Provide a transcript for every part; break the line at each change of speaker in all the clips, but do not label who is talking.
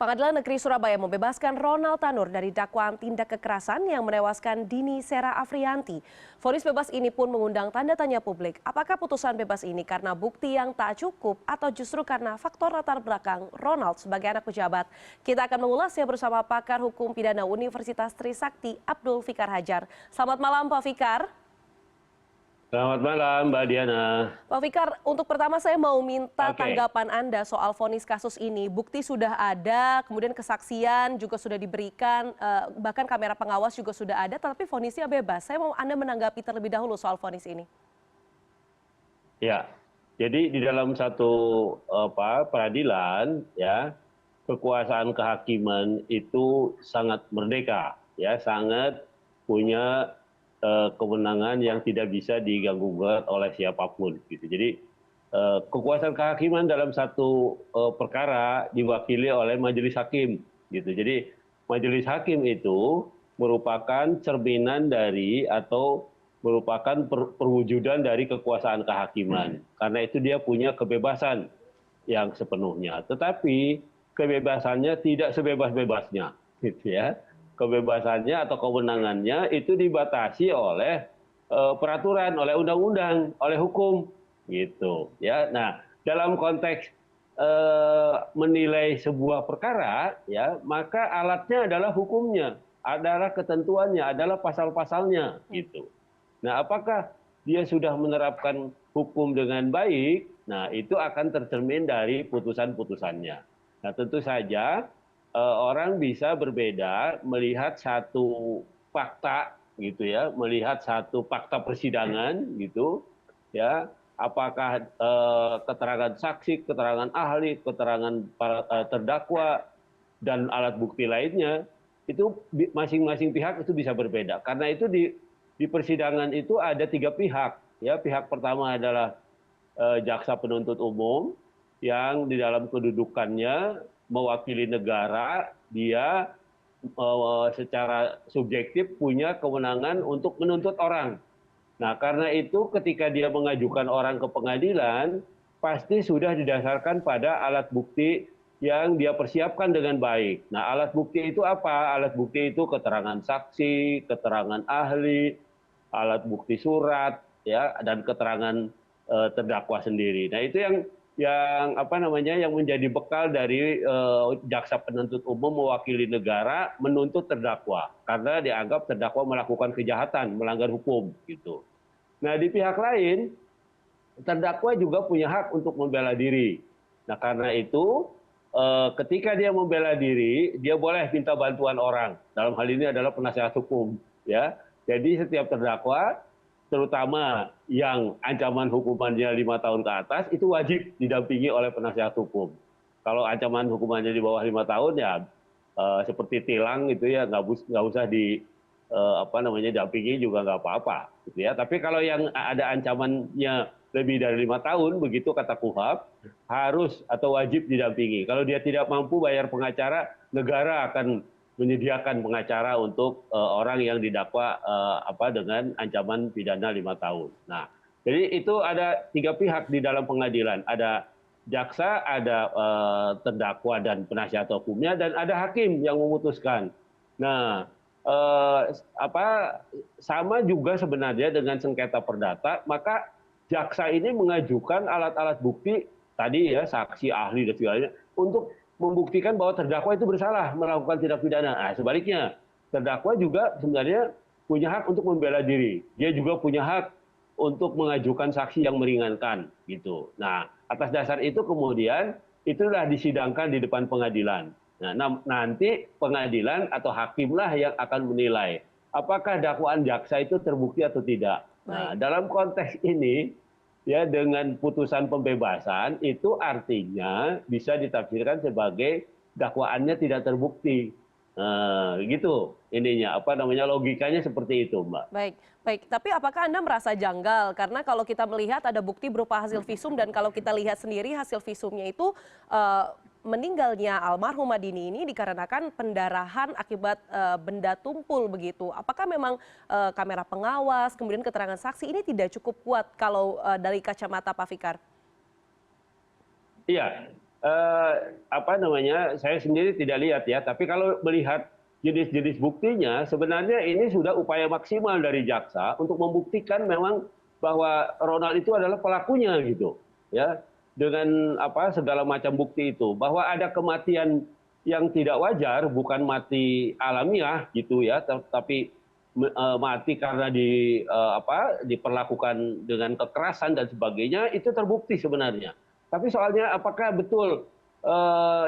Pengadilan Negeri Surabaya membebaskan Ronald Tanur dari dakwaan tindak kekerasan yang menewaskan Dini Sera Afriyanti. Vonis bebas ini pun mengundang tanda tanya publik. Apakah putusan bebas ini karena bukti yang tak cukup atau justru karena faktor latar belakang Ronald sebagai anak pejabat? Kita akan mengulasnya bersama pakar hukum pidana Universitas Trisakti, Abdul Fikar Hajar. Selamat malam, Pak Fikar.
Selamat malam, Mbak Diana.
Pak Fikar, untuk pertama saya mau minta tanggapan Anda soal vonis kasus ini. Bukti sudah ada, kemudian kesaksian juga sudah diberikan, bahkan kamera pengawas juga sudah ada, tapi vonisnya bebas. Saya mau Anda menanggapi terlebih dahulu soal vonis ini.
Ya, jadi di dalam satu peradilan, ya, kekuasaan kehakiman itu sangat merdeka, ya, sangat punya kewenangan yang tidak bisa diganggu-gugat oleh siapapun, gitu. Jadi kekuasaan kehakiman dalam satu perkara diwakili oleh majelis hakim, gitu. Jadi majelis hakim itu merupakan cerminan dari atau merupakan perwujudan dari kekuasaan kehakiman. Karena itu dia punya kebebasan yang sepenuhnya. Tetapi kebebasannya tidak sebebas-bebasnya, gitu ya. Kebebasannya atau kewenangannya itu dibatasi oleh peraturan, oleh undang-undang, oleh hukum, gitu ya. Nah, dalam konteks menilai sebuah perkara, ya, maka alatnya adalah hukumnya, adalah ketentuannya, adalah pasal-pasalnya, gitu. Nah, apakah dia sudah menerapkan hukum dengan baik? Nah, itu akan tercermin dari putusan-putusannya. Nah, tentu saja orang bisa berbeda melihat satu fakta, gitu ya, melihat satu fakta persidangan, gitu ya, apakah keterangan saksi, keterangan ahli, keterangan para terdakwa dan alat bukti lainnya itu masing-masing pihak itu bisa berbeda. Karena itu di persidangan itu ada tiga pihak, ya. Pihak pertama adalah jaksa penuntut umum yang di dalam kedudukannya mewakili negara, dia secara subjektif punya kewenangan untuk menuntut orang. Nah, karena itu ketika dia mengajukan orang ke pengadilan, pasti sudah didasarkan pada alat bukti yang dia persiapkan dengan baik. Nah, alat bukti itu apa? Alat bukti itu keterangan saksi, keterangan ahli, alat bukti surat, ya, dan keterangan terdakwa sendiri. Nah, itu yang menjadi bekal dari jaksa penuntut umum mewakili negara menuntut terdakwa karena dianggap terdakwa melakukan kejahatan, melanggar hukum, gitu. Nah, di pihak lain terdakwa juga punya hak untuk membela diri. Nah, karena itu ketika dia membela diri, dia boleh minta bantuan orang. Dalam hal ini adalah penasihat hukum, ya. Jadi setiap terdakwa, terutama yang ancaman hukumannya 5 tahun ke atas, itu wajib didampingi oleh penasihat hukum. Kalau ancaman hukumannya di bawah 5 tahun, ya seperti tilang gitu ya, nggak usah dampingi juga nggak apa-apa, gitu ya. Tapi kalau yang ada ancamannya lebih dari 5 tahun, begitu kata KUHP, harus atau wajib didampingi. Kalau dia tidak mampu bayar pengacara, negara akan menyediakan pengacara untuk orang yang didakwa dengan ancaman pidana 5 tahun. Nah, jadi itu ada tiga pihak di dalam pengadilan. Ada jaksa, ada terdakwa dan penasihat hukumnya, dan ada hakim yang memutuskan. Nah, sama juga sebenarnya dengan sengketa perdata, maka jaksa ini mengajukan alat-alat bukti tadi, ya, saksi, ahli dan sebagainya untuk membuktikan bahwa terdakwa itu bersalah melakukan tindak pidana. Nah, sebaliknya, terdakwa juga sebenarnya punya hak untuk membela diri. Dia juga punya hak untuk mengajukan saksi yang meringankan, gitu. Nah, atas dasar itu kemudian itulah disidangkan di depan pengadilan. Nah, nanti pengadilan atau hakimlah yang akan menilai apakah dakwaan jaksa itu terbukti atau tidak. Nah, dalam konteks ini, ya, dengan putusan pembebasan itu artinya bisa ditafsirkan sebagai dakwaannya tidak terbukti. Gitu ininya, logikanya seperti itu, Mbak.
Baik, baik. Tapi apakah Anda merasa janggal? Karena kalau kita melihat ada bukti berupa hasil visum dan kalau kita lihat sendiri hasil visumnya itu meninggalnya almarhumah Dini ini dikarenakan pendarahan akibat benda tumpul begitu. Apakah memang kamera pengawas, kemudian keterangan saksi ini tidak cukup kuat kalau dari kacamata Pak Fikar?
Iya, apa namanya, saya sendiri tidak lihat ya, tapi kalau melihat jenis-jenis buktinya, sebenarnya ini sudah upaya maksimal dari jaksa untuk membuktikan memang bahwa Ronald itu adalah pelakunya gitu, ya, dengan apa segala macam bukti itu, bahwa ada kematian yang tidak wajar, bukan mati alamiah gitu ya, tapi mati karena diperlakukan dengan kekerasan dan sebagainya, itu terbukti sebenarnya. Tapi soalnya apakah betul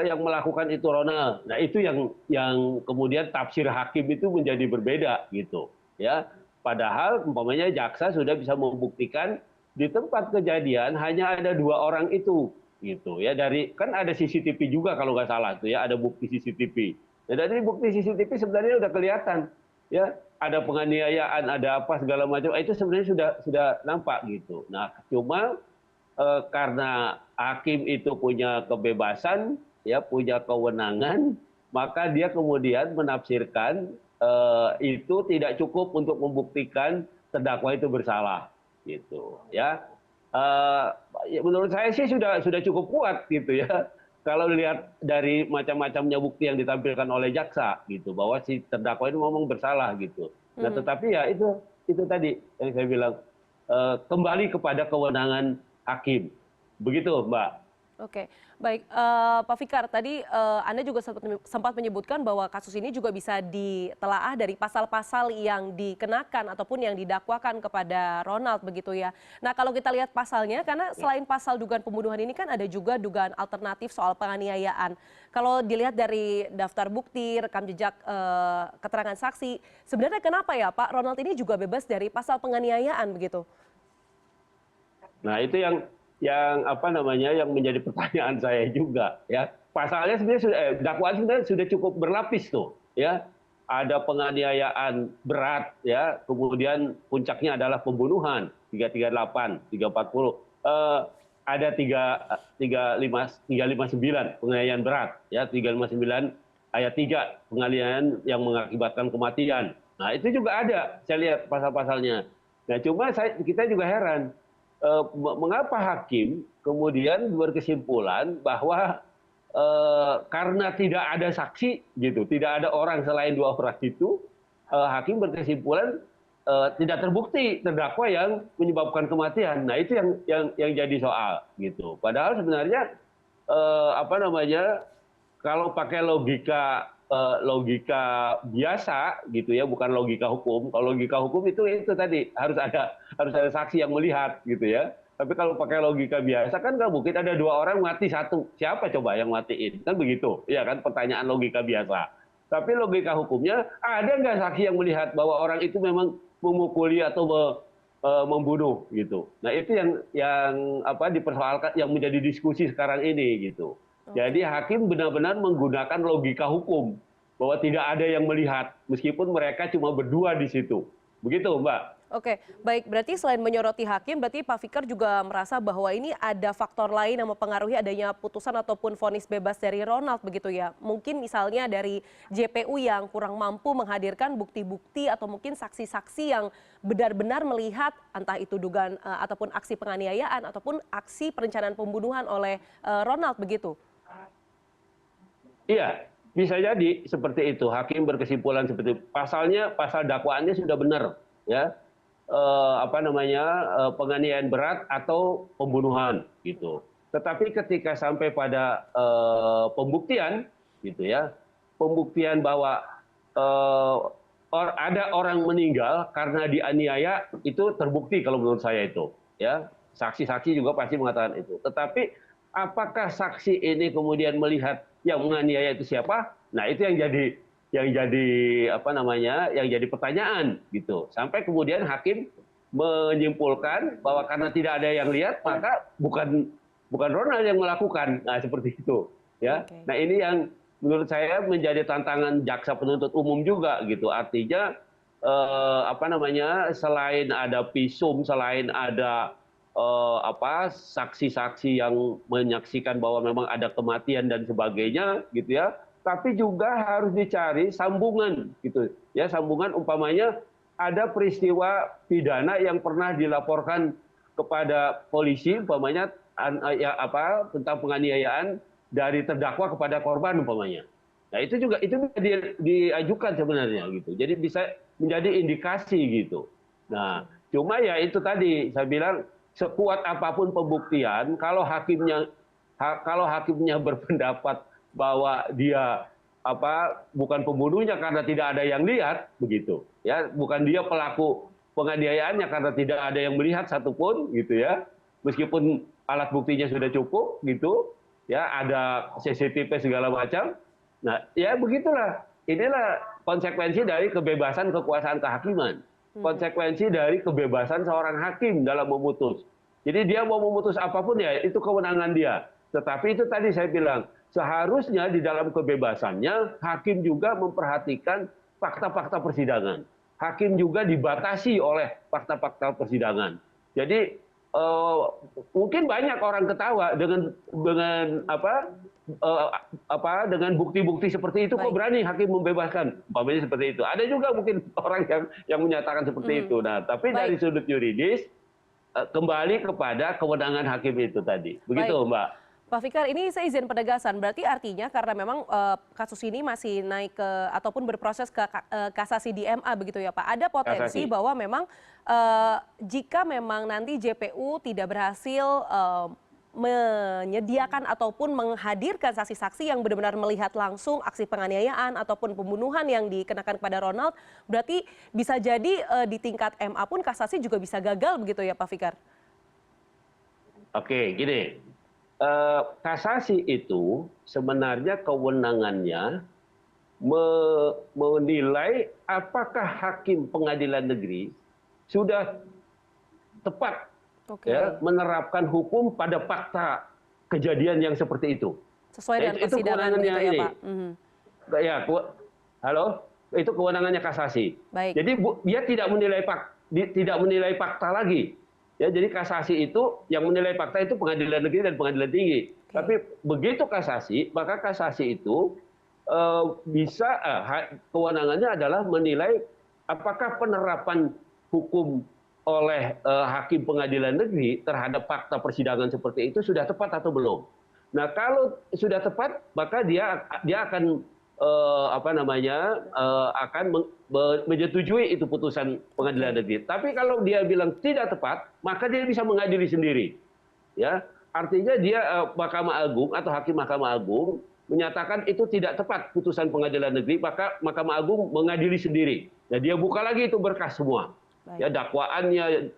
yang melakukan itu Ronald? Nah itu yang kemudian tafsir hakim itu menjadi berbeda gitu, ya. Padahal umpamanya jaksa sudah bisa membuktikan di tempat kejadian hanya ada 2 orang itu, gitu ya. Dari kan ada CCTV juga kalau nggak salah tuh ya, ada bukti CCTV. Nah, dari bukti CCTV sebenarnya udah kelihatan, ya, ada penganiayaan, ada apa segala macam. Itu sebenarnya sudah nampak gitu. Nah, cuma karena hakim itu punya kebebasan, ya, punya kewenangan, maka dia kemudian menafsirkan itu tidak cukup untuk membuktikan terdakwa itu bersalah, gitu, ya. Menurut saya sih sudah cukup kuat gitu ya. Kalau lihat dari macam-macamnya bukti yang ditampilkan oleh jaksa gitu, bahwa si terdakwa itu ngomong bersalah gitu. Nah, tetapi ya itu tadi yang saya bilang, kembali kepada kewenangan hakim. Begitu, Mbak.
Oke, baik. Pak Fikar, tadi Anda juga sempat menyebutkan bahwa kasus ini juga bisa ditelaah dari pasal-pasal yang dikenakan ataupun yang didakwakan kepada Ronald, begitu ya. Nah, kalau kita lihat pasalnya, karena selain pasal dugaan pembunuhan ini kan ada juga dugaan alternatif soal penganiayaan. Kalau dilihat dari daftar bukti, rekam jejak keterangan saksi, sebenarnya kenapa ya Pak Ronald ini juga bebas dari pasal penganiayaan, begitu?
Nah, itu yang apa namanya, yang menjadi pertanyaan saya juga ya. Pasalnya sebenarnya dakwaan sebenarnya sudah cukup berlapis tuh, ya. Ada penganiayaan berat ya, kemudian puncaknya adalah pembunuhan 338, 340. Ada 359 penganiayaan berat ya, 359 ayat 3 penganiayaan yang mengakibatkan kematian. Nah, itu juga ada saya lihat pasal-pasalnya. Nah, cuma kita juga heran, mengapa hakim kemudian berkesimpulan bahwa karena tidak ada saksi gitu, tidak ada orang selain 2 orang itu, hakim berkesimpulan tidak terbukti terdakwa yang menyebabkan kematian. Nah, itu yang jadi soal gitu. Padahal sebenarnya apa namanya, kalau pakai logika biasa gitu ya, bukan logika hukum. Kalau logika hukum itu tadi harus ada saksi yang melihat gitu ya. Tapi kalau pakai logika biasa kan nggak mungkin ada 2 orang mati satu. Siapa coba yang matiin? Kan begitu, ya kan, pertanyaan logika biasa. Tapi logika hukumnya, ada nggak saksi yang melihat bahwa orang itu memang memukuli atau membunuh gitu. Nah, itu yang apa dipersoalkan, yang menjadi diskusi sekarang ini gitu. Jadi hakim benar-benar menggunakan logika hukum bahwa tidak ada yang melihat meskipun mereka cuma berdua di situ. Begitu, Mbak.
Oke, baik. Berarti selain menyoroti hakim, berarti Pak Fikar juga merasa bahwa ini ada faktor lain yang mempengaruhi adanya putusan ataupun vonis bebas dari Ronald, begitu ya. Mungkin misalnya dari JPU yang kurang mampu menghadirkan bukti-bukti atau mungkin saksi-saksi yang benar-benar melihat entah itu dugaan ataupun aksi penganiayaan ataupun aksi perencanaan pembunuhan oleh Ronald, begitu.
Iya, bisa jadi seperti itu. Hakim berkesimpulan seperti itu. Pasal dakwaannya sudah benar, ya. Apa namanya, penganiayaan berat atau pembunuhan gitu. Tetapi ketika sampai pada pembuktian gitu ya, pembuktian bahwa ada orang meninggal karena dianiaya, itu terbukti kalau menurut saya itu, ya. Saksi-saksi juga pasti mengatakan itu. Tetapi apakah saksi ini kemudian melihat yang menganiaya itu siapa? Nah, itu yang jadi apa namanya, yang jadi pertanyaan gitu. Sampai kemudian hakim menyimpulkan bahwa karena tidak ada yang lihat, maka bukan Ronald yang melakukan. Nah, seperti itu ya. Nah, ini yang menurut saya menjadi tantangan jaksa penuntut umum juga gitu. Artinya apa namanya, selain ada visum, selain ada saksi-saksi yang menyaksikan bahwa memang ada kematian dan sebagainya gitu ya, tapi juga harus dicari sambungan gitu ya, sambungan umpamanya ada peristiwa pidana yang pernah dilaporkan kepada polisi umpamanya tentang penganiayaan, dari terdakwa kepada korban umpamanya. Nah itu juga itu bisa diajukan sebenarnya gitu. Jadi bisa menjadi indikasi gitu. Nah cuma ya itu tadi saya bilang sekuat apapun pembuktian kalau hakimnya berpendapat bahwa dia bukan pembunuhnya karena tidak ada yang lihat begitu ya, bukan dia pelaku penganiayaannya karena tidak ada yang melihat satupun gitu ya, meskipun alat buktinya sudah cukup gitu ya, ada CCTV segala macam. Nah ya begitulah, inilah konsekuensi dari kebebasan kekuasaan kehakiman, konsekuensi dari kebebasan seorang hakim dalam memutus. Jadi dia mau memutus apapun ya itu kewenangan dia, tetapi itu tadi saya bilang seharusnya di dalam kebebasannya hakim juga memperhatikan fakta-fakta persidangan. Hakim juga dibatasi oleh fakta-fakta persidangan. Jadi mungkin banyak orang ketawa dengan bukti-bukti seperti itu. Kok berani hakim membebaskan, umpamanya seperti itu. Ada juga mungkin orang yang menyatakan seperti itu. Nah, tapi dari sudut yuridis kembali kepada kewenangan hakim itu tadi. Begitu, Mbak.
Pak Fikar, ini saya izin penegasan, berarti artinya karena memang kasus ini masih naik ke ataupun berproses ke kasasi di MA begitu ya Pak, ada potensi bahwa memang jika memang nanti JPU tidak berhasil menyediakan ataupun menghadirkan saksi-saksi yang benar-benar melihat langsung aksi penganiayaan ataupun pembunuhan yang dikenakan kepada Ronald, berarti bisa jadi di tingkat MA pun kasasi juga bisa gagal begitu ya Pak Fikar?
Oke, gini. Kasasi itu sebenarnya kewenangannya menilai apakah hakim pengadilan negeri sudah tepat menerapkan hukum pada fakta kejadian yang seperti itu.
Sesuai dengan persidangan gitu ya Pak?
Ya, halo? Itu kewenangannya kasasi.
Baik.
Jadi dia tidak menilai fakta lagi. Ya, jadi kasasi itu yang menilai fakta itu pengadilan negeri dan pengadilan tinggi. Tapi begitu kasasi, maka kasasi itu kewenangannya adalah menilai apakah penerapan hukum oleh hakim pengadilan negeri terhadap fakta persidangan seperti itu sudah tepat atau belum. Nah, kalau sudah tepat, maka dia akan akan menyetujui itu putusan pengadilan negeri. Tapi kalau dia bilang tidak tepat, maka dia bisa mengadili sendiri. Ya, artinya dia Mahkamah Agung atau hakim Mahkamah Agung menyatakan itu tidak tepat putusan pengadilan negeri, maka Mahkamah Agung mengadili sendiri. Nah, dia buka lagi itu berkas semua. Ya, dakwaannya,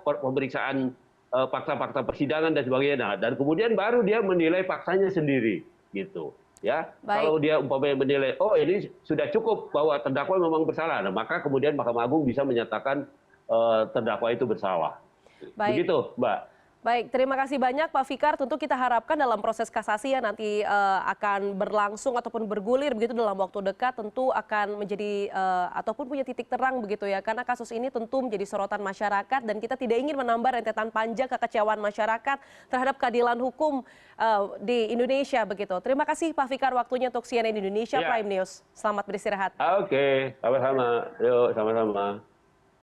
pemeriksaan fakta-fakta persidangan dan sebagainya. Nah, dan kemudian baru dia menilai faktanya sendiri, gitu. Ya, kalau dia umpamanya menilai, oh ini sudah cukup bahwa terdakwa memang bersalah, nah, maka kemudian Mahkamah Agung bisa menyatakan terdakwa itu bersalah. Begitu, Mbak.
Baik, terima kasih banyak Pak Fikar. Tentu kita harapkan dalam proses kasasi yang nanti akan berlangsung ataupun bergulir begitu dalam waktu dekat, tentu akan menjadi ataupun punya titik terang begitu ya. Karena kasus ini tentu menjadi sorotan masyarakat dan kita tidak ingin menambah rentetan panjang kekecewaan masyarakat terhadap keadilan hukum di Indonesia begitu. Terima kasih Pak Fikar waktunya untuk CNN Indonesia Prime News. Selamat beristirahat.
Oke, sama-sama. Yuk, sama-sama.